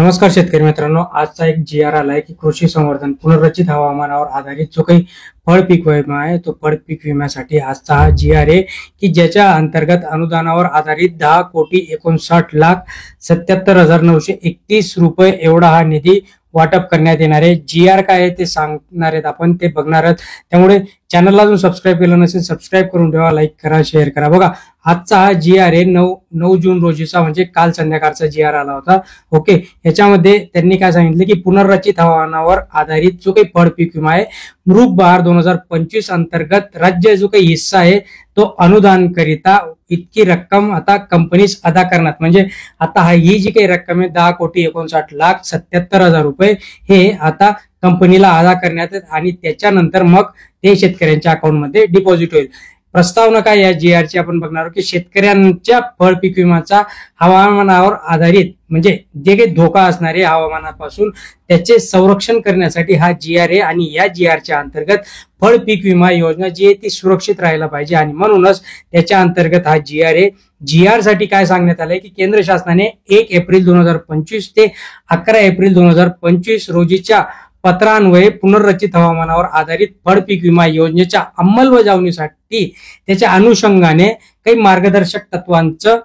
नमस्कार शेतकरी मित्रांनो, आजचा एक जी आर आलाय की कृषी संवर्धन पुनर्रचित हवामानावर आधारित जो काही फळ पीक विमा आहे तो फळ पीक विम्यासाठी आजचा हा जी आर आहे की ज्याच्या अंतर्गत अनुदानावर आधारित 10,59,77,931 रुपये एवढा हा निधी वाटप करण्यात येणार आहे। जी आर काय आहे ते सांगणार आहेत, आपण ते बघणार आहोत। त्यामुळे चॅनलला अजून सबस्क्राईब केलं नसेल सबस्क्राईब करून ठेवा, लाईक करा, शेअर करा। बघा, आजचा हा जी आर आहे 9 जून रोजीचा, म्हणजे काल संध्याकाळचा जी आर आला होता। ओके, याच्यामध्ये त्यांनी काय सांगितलं की पुनर्रचित हवामानावर आधारित जो काही फळ पीक विमा आहे मृग बहार 2025 अंतर्गत राज्य जो काही हिस्सा आहे तो अनुदान करिता इतकी रक्कम आता कंपनीस अदा करणार, म्हणजे आता ही जी काही रक्कम आहे 10,59,77,000 रुपये हे आता कंपनीला अदा करण्यात येत आणि त्याच्यानंतर मग ते शेतकऱ्यांच्या अकाउंटमध्ये डिपॉझिट होईल। प्रस्तावना काय या जी आर ची आपण बघणार आहोत की शेतकऱ्यांच्या फळ पीक विमाचा हवामानावर आधारित, म्हणजे जे काही धोका असणार आहे हवामानापासून त्याचे संरक्षण करण्यासाठी हा जी आर आहे। आणि या जी आर च्या अंतर्गत फळ पीक विमा योजना जी आहे ती सुरक्षित राहायला पाहिजे आणि म्हणूनच त्याच्या अंतर्गत हा जी आर आहे। जी आर साठी काय सांगण्यात आलंय की केंद्र शासनाने 1 एप्रिल 2025 ते 11 एप्रिल 2025 रोजीच्या पत्रान्वये पुनर्रचित हवामानावर आधारित फळ पीक विमा योजनेच्या अंमलबजावणीसाठी त्याच्या अनुषंगाने काही मार्गदर्शक तत्वांचं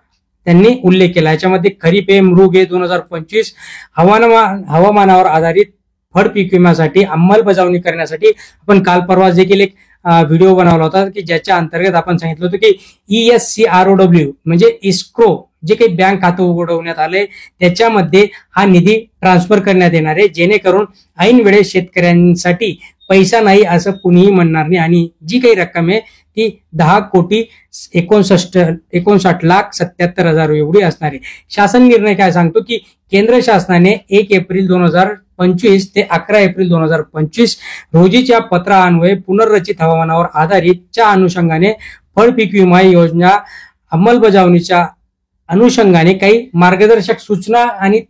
त्यांनी उल्लेख केला। याच्यामध्ये खरीप आहे, मृग आहे 2025 हवामानावर आधारित फळ पीक विम्यासाठी अंमलबजावणी करण्यासाठी आपण काल परवा देखील एक व्हिडिओ बनवला होता की ज्याच्या अंतर्गत आपण सांगितलं होतं की ESCROW म्हणजे इस्क्रो जे काही बँक खातं उघडवण्यात आले त्याच्यामध्ये हा निधी ट्रान्सफर करण्यात येणार आहे, जेणेकरून ऐन वेळेस शेतकऱ्यांसाठी पैसा नाही असं कुणीही म्हणणार नाही आणि जी काही रक्कम आहे ती 10,59,77,000 एवढी असणार आहे। शासन निर्णय काय सांगतो की केंद्र शासनाने 1 एप्रिल 2025 ते 11 एप्रिल 2025 रोजीच्या पत्रान्वये पुनर्रचित हवामानावर आधारितच्या अनुषंगाने फळ पीक विमा योजना अंमलबजावणीच्या अनुषंगाने काही मार्गदर्शक सूचना आणि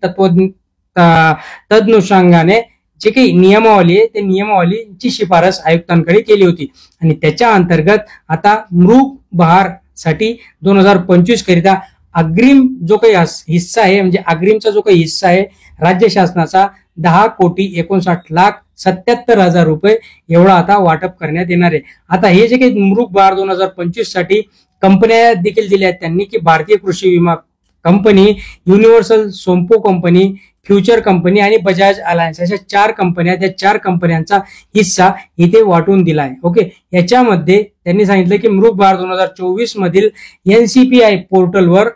तदनुषंगाने जे काही नियमावली आहे ते नियमावलीची शिफारस आयुक्तांकडे केली होती आणि त्याच्या अंतर्गत आता मृग बहार साठी 2025 करिता अग्रिम जो काही हिस्सा आहे, म्हणजे अग्रिमचा जो काही हिस्सा आहे राज्य शासनाचा 10,59,77,000 रुपये एवढा आता वाटप करण्यात येणार आहे। आता हे जे काही मृग बहार 2025 साठी कंपन्या देखील दिल्या आहेत त्यांनी की भारतीय कृषी विमा company, universal Sompo company, future company आणि बजाज अलायन्स अशा 4 कंपन्या, त्या 4 कंपन्यांचा हिस्सा इथे वाटून दिला आहे। ओके, याच्यामध्ये त्यांनी सांगितलं की मृग बहार 2024 मधील NCPI पोर्टलवर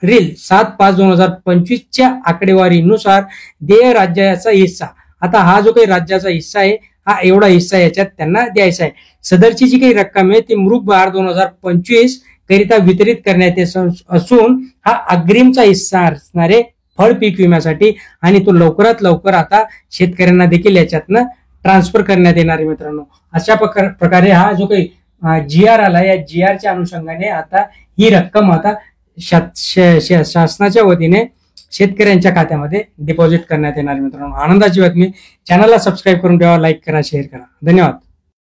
रील 7/5/2025 च्या आकडेवारीनुसार देय राज्याचा हिस्सा, आता हा जो काही राज्याचा हिस्सा आहे हा एवढा हिस्सा याच्यात त्यांना द्यायचा आहे। सदरची जी काही रक्कम आहे ती मृग बहार 2025 करिता वितरित करण्यात येत असून हा अग्रिमचा हिस्सा असणारे फळ पीक विम्यासाठी आणि तो लवकरात लवकर आता शेतकऱ्यांना देखील याच्यातनं ट्रान्सफर करण्यात येणार आहे। मित्रांनो, अशा प्रकारे हा जो काही जी आर आला या जी आर च्या अनुषंगाने आता ही रक्कम आता शासनाच्या वतीने शेतकऱ्यांच्या खात्यामध्ये डिपॉझिट करण्यात येणार। मित्रांनो, आनंदाची बातमी, चॅनलला सबस्क्राईब करून ठेवा, लाईक करा, शेअर करा। धन्यवाद।